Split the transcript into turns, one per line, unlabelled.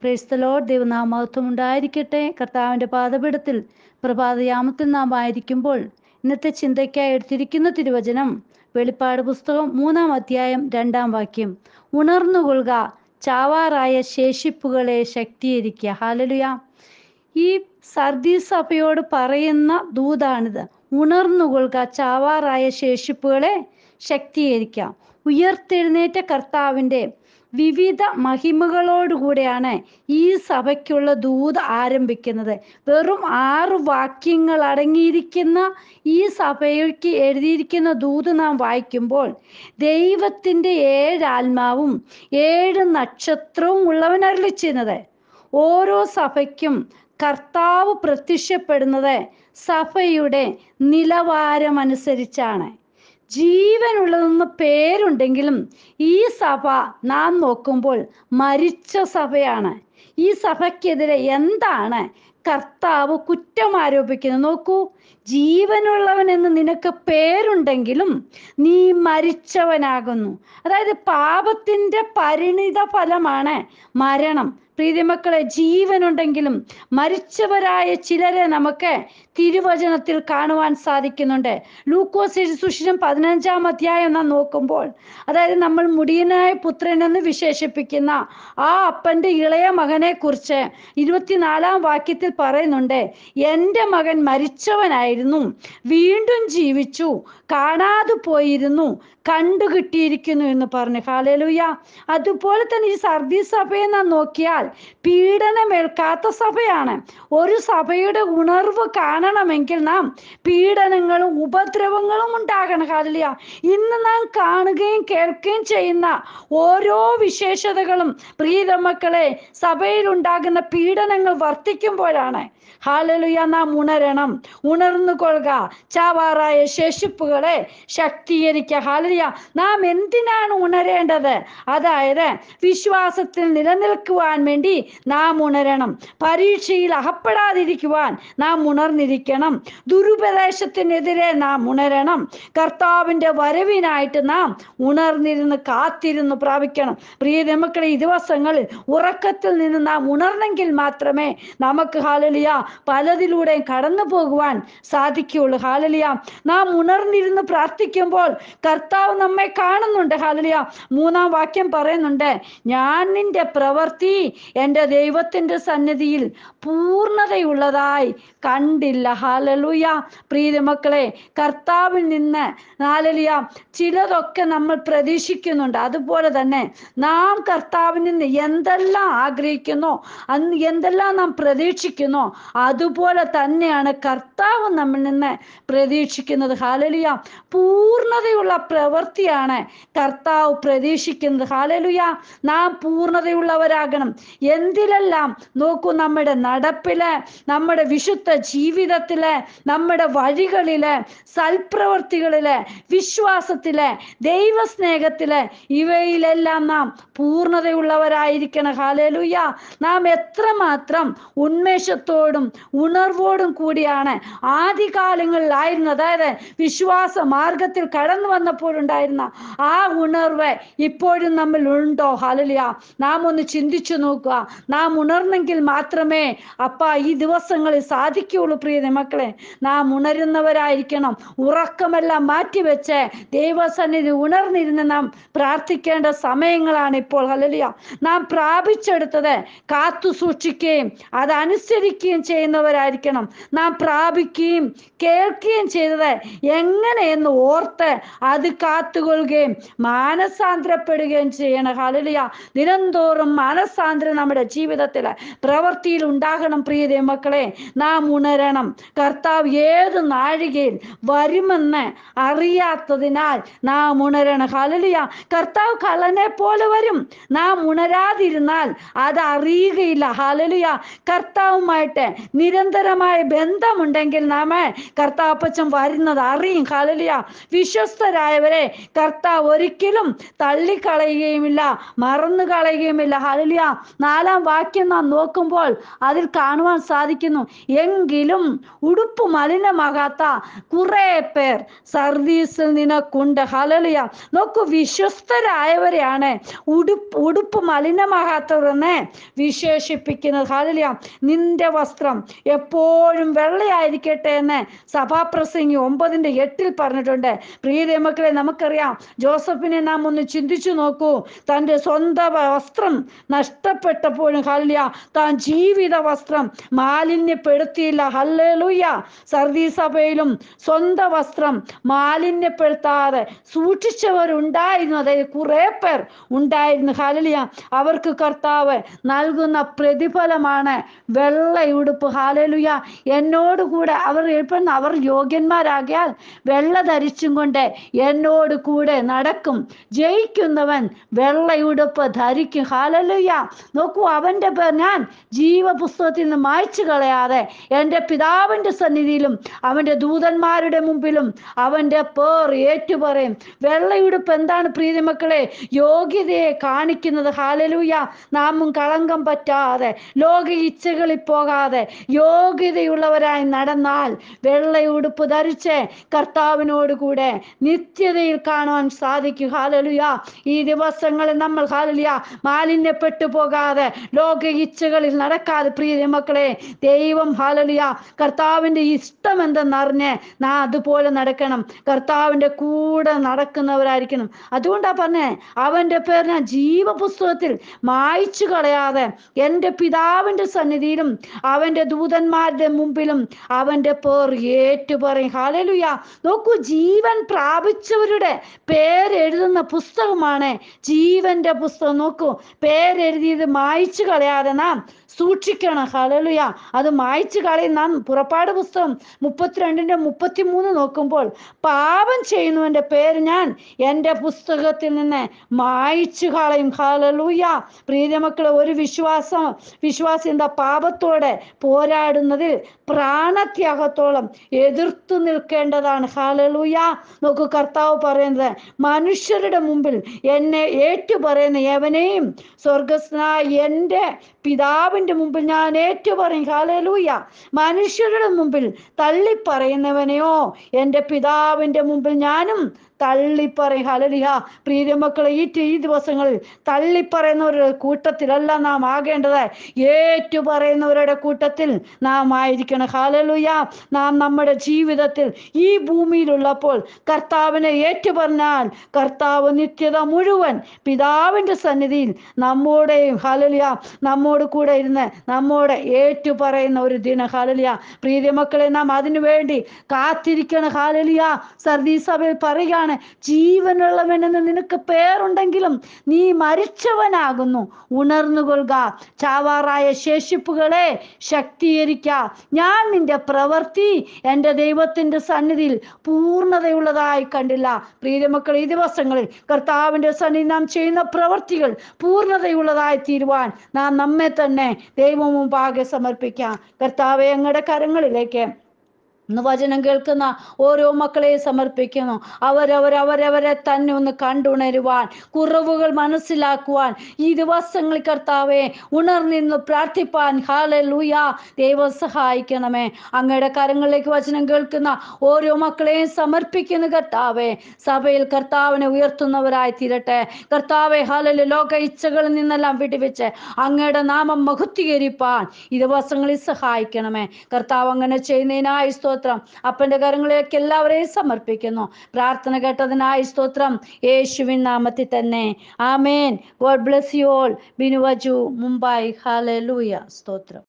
Praise the Lord. ദൈവനാമമഹത്വം ഉണ്ടായിരിക്കട്ടെ. കർത്താവിൻ്റെ പാദപീഠത്തിൽ പ്രഭാതയാമത്തിൽ നാം ആയിരിക്കുമ്പോൾ ഇന്നത്തെ ചിന്തയ്ക്കായി എടുത്തിരിക്കുന്ന തിരുവചനം വെളിപ്പാട് പുസ്തകം 3-ാം അധ്യായം 2-ാം വാക്യം. ഉണർന്നുകൊള്ളുക, ചാവാറായ ശേഷിപ്പുകളെ ശക്തീകരിക്കുക. ഹല്ലേലൂയ. ഈ സർദീസ് സഭയോട് പറയുന്ന ദൂതാണിത്. ഉണർന്നുകൊള്ളുക, ചാവാറായ ശേഷിപ്പുകളെ ശക്തീകരിക്കാം. ഉയർത്തെഴുന്നേറ്റ കർത്താവിൻ്റെ വിവിധ മഹിമകളോടുകൂടെയാണ് ഈ സഭയ്ക്കുള്ള ദൂത് ആരംഭിക്കുന്നത്. വെറും 6 വാക്യങ്ങൾ അടങ്ങിയിരിക്കുന്ന ഈ സഭയ്ക്ക് എഴുതിയിരിക്കുന്ന ദൂത് നാം വായിക്കുമ്പോൾ ദൈവത്തിൻ്റെ 7 ആത്മാവും 7 നക്ഷത്രവും ഉള്ളവൻ അരുളിച്ചെയ്യുന്നത്. ഓരോ സഭയ്ക്കും കർത്താവ് പ്രത്യക്ഷപ്പെടുന്നത് സഭയുടെ നിലവാരമനുസരിച്ചാണ്. ജീവനുള്ളതെന്ന് പേരുണ്ടെങ്കിലും ഈ സഭ നാം നോക്കുമ്പോൾ മരിച്ച സഭയാണ്. ഈ സഭയ്ക്കെതിരെ എന്താണ് കർത്താവ് കുറ്റം ആരോപിക്കുന്നത്? നോക്കൂ, ജീവനുള്ളവൻ എന്ന് നിനക്ക് പേരുണ്ടെങ്കിലും നീ മരിച്ചവനാകുന്നു. അതായത് പാപത്തിൻ്റെ പരിണിത ഫലമാണ് മരണം. പ്രീതിമക്കളെ, ജീവനുണ്ടെങ്കിലും മരിച്ചവരായ ചിലരെ നമുക്ക് തിരുവചനത്തിൽ കാണുവാൻ സാധിക്കുന്നുണ്ട്. ലൂക്കോസ് സുവിശേഷം 15-ാം അധ്യായം നാം നോക്കുമ്പോൾ, അതായത് നമ്മൾ മുടിയനായ പുത്രൻ എന്ന് വിശേഷിപ്പിക്കുന്ന ആ അപ്പൻ്റെ ഇളയ മകനെ കുറിച്ച് 24-ാം വാക്യത്തിൽ പറയുന്നുണ്ട്, എൻ്റെ മകൻ മരിച്ചവനായിരുന്നു, വീണ്ടും ജീവിച്ചു, കാണാതെ പോയിരുന്നു, കണ്ടുകിട്ടിയിരിക്കുന്നു എന്ന് പറഞ്ഞു. ഹല്ലേലൂയ. അതുപോലെ തന്നെ ഈ സർദീസ് സഭയെ നാം നോക്കിയാൽ പീഡനമേൽക്കാത്ത സഭയാണ്. ഒരു സഭയുടെ ഉണർവ് കാണണമെങ്കിൽ നാം പീഡനങ്ങളും ഉപദ്രവങ്ങളും ഉണ്ടാകണം. ഹല്ലേലൂയ. ഇന്ന് നാം കാണുകയും കേൾക്കുകയും ചെയ്യുന്ന ഓരോ വിശേഷതകളും പ്രിയമക്കളെ സഭയിൽ ഉണ്ടാകുന്ന പീഡനങ്ങൾ വർദ്ധിക്കുമ്പോഴാണ്. ഹല്ലേലൂയ. നാം ഉണരണം, ഉണർന്നുകൊള്ളുക, ചാവാറായ ശേഷിപ്പുകളെ ശക്തീകരിക്കുക. ഹല്ലേലൂയ. നാം എന്തിനാണ് ഉണരേണ്ടത്? അതായത് വിശ്വാസത്തിൽ നിലനിൽക്കുവാൻ വേണ്ടി നാം ഉണരണം. പരീക്ഷയിൽ അകപ്പെടാതിരിക്കുവാൻ നാം ഉണർന്നിരിക്കണം. ദുരുപദേശത്തിനെതിരെ നാം ഉണരണം. കർത്താവിൻ്റെ വരവിനായിട്ട് നാം ഉണർന്നിരുന്ന് കാത്തിരുന്ന് പ്രാപിക്കണം. പ്രിയ മക്കളെ, ഈ ദിവസങ്ങളിൽ ഉറക്കത്തിൽ നിന്ന് നാം ഉണർന്നെങ്കിൽ മാത്രമേ നമുക്ക് ഹല്ലേലൂയ പലതിലൂടെയും കടന്നു പോകുവാൻ സാധിക്കുകയുള്ളൂ. ഹല്ലേലൂയ. നാം ഉണർന്നിരുന്ന് പ്രാർത്ഥിക്കുമ്പോൾ കർത്താവ് നമ്മെ കാണുന്നുണ്ട്. ഹല്ലേലൂയ. 3-ാം വാക്യം പറയുന്നുണ്ട്, ഞാൻ നിന്റെ പ്രവൃത്തി എൻ്റെ ദൈവത്തിൻ്റെ സന്നിധിയിൽ പൂർണ്ണതയുള്ളതായി കണ്ടില്ല. ഹല്ലേലൂയ. പ്രിയ മക്കളെ, കർത്താവിൽ നിന്ന് ഹല്ലേലൂയ ചിലതൊക്കെ നമ്മൾ പ്രതീക്ഷിക്കുന്നുണ്ട്. അതുപോലെ തന്നെ നാം കർത്താവിൽ നിന്ന് എന്തെല്ലാം ആഗ്രഹിക്കുന്നോ, എന്തെല്ലാം നാം പ്രതീക്ഷിക്കുന്നോ, അതുപോലെ തന്നെയാണ് കർത്താവ് നമ്മിൽ നിന്ന് പ്രതീക്ഷിക്കുന്നത്. ഹല്ലേലൂയ. പൂർണ്ണതയുള്ള പ്രവൃത്തിയാണ് കർത്താവ് പ്രതീക്ഷിക്കുന്നത്. ഹല്ലേലൂയ. നാം പൂർണ്ണതയുള്ളവരാകണം. എന്തിലെല്ലാം? നോക്കൂ, നമ്മുടെ നടപ്പില്, നമ്മുടെ വിശുദ്ധ ജീവിതത്തില്, നമ്മുടെ വഴികളില്, സൽപ്രവൃത്തികളില്, വിശ്വാസത്തില്, ദൈവസ്നേഹത്തില്, ഇവയിലെല്ലാം നാം പൂർണ്ണതയുള്ളവരായിരിക്കണം. ഹല്ലേലൂയ. നാം എത്രമാത്രം ഉന്മേഷത്തോടും ഉണർവോടും കൂടിയാണ് ആദ്യകാലങ്ങളിലായിരുന്നത്. അതായത് വിശ്വാസ മാർഗത്തിൽ കടന്നു വന്നപ്പോഴുണ്ടായിരുന്ന ആ ഉണർവ് ഇപ്പോഴും നമ്മിൽ ഉണ്ടോ? ഹല്ലേലൂയ. നാം ഒന്ന് ചിന്തിച്ചു നോക്കുക. നാം ഉണർന്നെങ്കിൽ മാത്രമേ ഈ ദിവസങ്ങളിൽ സാധിക്കുകയുള്ളൂ. പ്രിയ മക്കളെ, നാം ഉണരുന്നവരായിരിക്കണം. ഉറക്കമെല്ലാം മാറ്റിവെച്ച് ദൈവസന്നിധി ഉണർന്നിരുന്ന് നാം പ്രാർത്ഥിക്കേണ്ട സമയങ്ങളാണ് ഇപ്പോൾ. ഹല്ലേലൂയ. നാം പ്രാപിച്ചെടുത്തത് കാത്തു സൂക്ഷിക്കുകയും അതനുസരിക്കുകയും ചെയ്യുന്നവരായിരിക്കണം. നാം പ്രാപിക്കുകയും കേൾക്കുകയും ചെയ്തത് എങ്ങനെയെന്ന് ഓർത്ത് അത് കാത്തുകൊള്ളുകയും മാനസാന്തരപ്പെടുകയും ചെയ്യണം. ഹല്ലേലൂയ. ദിനംതോറും മാനസാന്തരം നമ്മുടെ ജീവിതത്തിൽ പ്രവൃത്തിയിൽ ഉണ്ടാകണം. പ്രിയ മക്കളെ, നാം ഉണരണം. കർത്താവ് ഏത് നാഴികയിൽ വരുമെന്ന് അറിയാത്തതിനാൽ നാം ഉണരണം. ഹല്ലേലൂയ. കർത്താവ് കള്ളനെ പോലെ വരും. നാം ഉണരാതിരുന്നാൽ അത് അറിയുകയില്ല. ഹല്ലേലൂയ. കർത്താവുമായിട്ട് നിരന്തരമായ ബന്ധമുണ്ടെങ്കിൽ നാം കർത്താപ്പച്ചൻ വരുന്നത് അറിയും. ഹല്ലേലൂയ. വിശ്വസ്തരായവരെ കർത്താവ് ഒരിക്കലും തള്ളിക്കളയുകയുമില്ല, മറന്നു കളയുകയുമില്ല. ഹല്ലേലൂയ. 4-ാം വാക്യം നാം നോക്കുമ്പോൾ അതിൽ കാണുവാൻ സാധിക്കുന്നു, എങ്കിലും ഉടുപ്പ് മലിനമാകാത്ത കുറെ പേർ സർവീസിൽ നിനക്കുണ്ട്. ഹല്ലേലൂയ. നോക്കൂ, വിശ്വസ്തരായവരെയാണ് ഉടുപ്പ് മലിനമാകാത്തവരെന്ന് വിശേഷിപ്പിക്കുന്നത്. ഹല്ലേലൂയ. നിന്റെ വസ്ത്രം എപ്പോഴും വെള്ളയായിരിക്കട്ടെ എന്ന് സഭാപ്രസംഗി 9:8 പറഞ്ഞിട്ടുണ്ട്. പ്രിയ മക്കളെ, നമുക്കറിയാം, ജോസഫിനെ നാം ഒന്ന് ചിന്തിച്ചു നോക്കൂ. തൻ്റെ സ്വന്തം വസ്ത്രം നഷ്ടപ്പെട്ടപ്പോഴും ഹല്ലേലൂയ താൻ ജീവിത വസ്ത്രം മാലിന്യപ്പെടുത്തിയില്ല. ഹല്ലേലൂയ. സർവീസ് സഭയിലും സ്വന്തം വസ്ത്രം മാലിന്യപ്പെടുത്താതെ സൂക്ഷിച്ചവരുണ്ടായിരുന്നു. അതായത് കുറെ പേർ ഉണ്ടായിരുന്നു. ഹല്ലേലൂയ. അവർക്ക് കർത്താവ് നൽകുന്ന പ്രതിഫലമാണ് വെള്ളയുടുപ്പ്. ഹല്ലേലൂയ. എന്നോടുകൂടെ അവർ യോഗ്യന്മാരാകിയാൽ വെള്ള ധരിച്ചും കൊണ്ട് എന്നോട് കൂടെ നടക്കും. ജയിക്കുന്നവൻ വെള്ളയുടുപ്പ് ധരിക്കും. ഹല്ലേലൂയ. നോക്കൂ, അവൻ്റെ പേർ ഞാൻ ജീവപുസ്തകത്തിൽ നിന്ന് മായ്ച്ചു കളയാതെ എൻ്റെ പിതാവിൻ്റെ സന്നിധിയിലും അവൻ്റെ ദൂതന്മാരുടെ മുമ്പിലും അവൻ്റെ പേർ ഏറ്റുപറയും. വെള്ളയുടുപ്പ് എന്താണ് പ്രിയ മക്കളെ? യോഗ്യതയെ കാണിക്കുന്നത്. ഹല്ലേലൂയ. നാമും കളങ്കം പറ്റാതെ ലോക ഇച്ഛകളിൽ പോകാതെ യോഗ്യതയുള്ളവരായി നടന്നാൽ വെള്ളയുടുപ്പ് ധരിച്ച് കർത്താവിനോട് കൂടെ നിത്യതയിൽ കാണുവാൻ സാധിക്കും. ഹല്ലേലൂയ. ഈ ദിവസങ്ങളിൽ നമ്മൾ ഹല്ലേലൂയ മാലിന്യപ്പെട്ടു പോകാതെ ലോക ഇച്ഛകളിൽ നടക്കാതെ പ്രിയ മക്കളെ, ദൈവം ഹല്ലേലൂയ കർത്താവിൻ്റെ ഇഷ്ടം എന്തെന്നറിഞ്ഞ് നാം അതുപോലെ നടക്കണം. കർത്താവിൻ്റെ കൂടെ നടക്കുന്നവരായിരിക്കണം. അതുകൊണ്ടാ പറഞ്ഞേ, അവൻ്റെ പേർ ഞാൻ ജീവപുസ്തകത്തിൽ മായ്ച്ചു കളയാതെ എൻ്റെ പിതാവിൻ്റെ സന്നിധിയിലും അവൻ്റെ ദൂതന്മാരുടെ മുമ്പിലും അവൻ്റെ പേർ ഏറ്റുപറയും. ഹല്ലേലൂയ. നോക്കൂ, ജീവൻ പ്രാപിച്ചവരുടെ പേരെഴുതുന്ന പുസ്തകമാണ് ജീവന്റെ പുസ്തകം. നോക്കൂ, പേരെഴുതിയത് മായ്ച്ചു കളയാതെ നാം സൂക്ഷിക്കണം. ഹല്ലേലൂയ. അത് മായ്ച്ചു കളയും. നാം പുറപ്പാട് പുസ്തകം 32:33 നോക്കുമ്പോൾ, പാപം ചെയ്യുന്നവന്റെ പേര് ഞാൻ എൻ്റെ പുസ്തകത്തിൽ നിന്ന് മായ്ച്ചു കളയും. ഹല്ലേലൂയ. പ്രിയ മക്കളെ, ഒരു വിശ്വാസി എന്താ പാപത്തോടെ പോരാടുന്നതിൽ പ്രാണത്യാഗത്തോളം എതിർത്തു നിൽക്കേണ്ടതാണ്. ഹല്ലേലൂയ. നോക്കൂ, കർത്താവ് പറയുന്നത്, മനുഷ്യരുടെ മുമ്പിൽ എന്നെ ഏറ്റുപറയുന്ന എവനെയും സ്വർഗസ്നായ എൻ്റെ പിതാവിൻ്റെ മുമ്പിൽ ഞാൻ ഏറ്റുപറയും. ഹല്ലേലൂയ. മനുഷ്യരുടെ മുമ്പിൽ തള്ളിപ്പറയുന്നവനെയോ എൻ്റെ പിതാവിൻ്റെ മുമ്പിൽ ഞാനും തള്ളിപ്പറയും. ഹല്ലേലൂയ. പ്രിയ മക്കളെ, ഈ ദിവസങ്ങളിൽ തള്ളിപ്പറയുന്നവരുടെ കൂട്ടത്തിലല്ല നാം ആകേണ്ടത്, ഏറ്റുപറയുന്നവരുടെ കൂട്ടത്തിൽ നാം ആയിരിക്കണം. ഹല്ലേലൂയ. നാം നമ്മുടെ ജീവിതത്തിൽ ഈ ഭൂമിയിലുള്ളപ്പോൾ കർത്താവിനെ ഏറ്റുപറഞ്ഞാൽ കർത്താവ് നിത്യത മുഴുവൻ പിതാവിൻ്റെ സന്നിധിയിൽ നമ്മോടെയും ഹല്ലേലൂയ നമ്മോട് കൂടെ ഇരുന്ന് നമ്മോട് ഏറ്റുപറയുന്ന ഒരു ദിനം. ഹല്ലേലൂയ. പ്രിയ മക്കളെ, നാം അതിനു വേണ്ടി കാത്തിരിക്കണം. ഹല്ലേലൂയ. സർവീസ് സഭയിൽ പറയുകയാണ്, ജീവനുള്ളവനെന്ന് നിനക്ക് പേരുണ്ടെങ്കിലും നീ മരിച്ചവനാകുന്നു. ഉണർന്നുകൊള്ളുക, ചാവാറായ ശേഷിപ്പുകളെ ശക്തീകരിക്ക. ഞാൻ നിന്റെ പ്രവൃത്തി എൻ്റെ ദൈവത്തിൻ്റെ സന്നിധിയിൽ പൂർണ്ണതയുള്ളതായി കണ്ടില്ല. പ്രിയ മക്കൾ, ഈ ദിവസങ്ങളിൽ കർത്താവിൻ്റെ സന്നിധി നാം ചെയ്യുന്ന പ്രവൃത്തികൾ പൂർണ്ണതയുള്ളതായി തീരുവാൻ നാം നമ്മെ തന്നെ ദൈവം മുമ്പാകെ സമർപ്പിക്കാം. കർത്താവെ, അങ്ങയുടെ കരങ്ങളിലേക്ക് ഇന്ന് വചനം കേൾക്കുന്ന ഓരോ മക്കളെ സമർപ്പിക്കുന്നു. അവരവരെ തന്നെ ഒന്ന് കണ്ടുണരുവാൻ, കുറവുകൾ മനസ്സിലാക്കുവാൻ ഈ ദിവസങ്ങളിൽ കർത്താവെ ഉണർന്നിന്ന് പ്രാർത്ഥിപ്പാൻ ഹല്ലേലൂയ ദൈവം സഹായിക്കണമേ. അങ്ങയുടെ കരങ്ങളിലേക്ക് വചനം കേൾക്കുന്ന ഓരോ മക്കളെയും സമർപ്പിക്കുന്നു. കർത്താവെ, സഭയിൽ കർത്താവിനെ ഉയർത്തുന്നവരായി തീരട്ടെ. കർത്താവെ, ഹല്ലേലൂയ, ലോക ഇച്ഛകളിൽ നിന്നെല്ലാം വിടുവിച്ച് അങ്ങയുടെ നാമം മഹത്വീകരിപ്പാൻ ഈ ദിവസങ്ങളിൽ സഹായിക്കണമേ. കർത്താവ് അങ്ങനെ ചെയ്യുന്നതിനായി സ്തോത്രം. അപ്പന്റെ കരങ്ങളിലേക്ക് എല്ലാവരെയും സമർപ്പിക്കുന്നു. പ്രാർത്ഥന കേട്ടതിനായി സ്തോത്രം. യേശുവിൻ നാമത്തിൽ തന്നെ ആമേൻ. God bless you all. ബിനുവജു, മുംബൈ. ഹല്ലേലൂയ. സ്തോത്രം.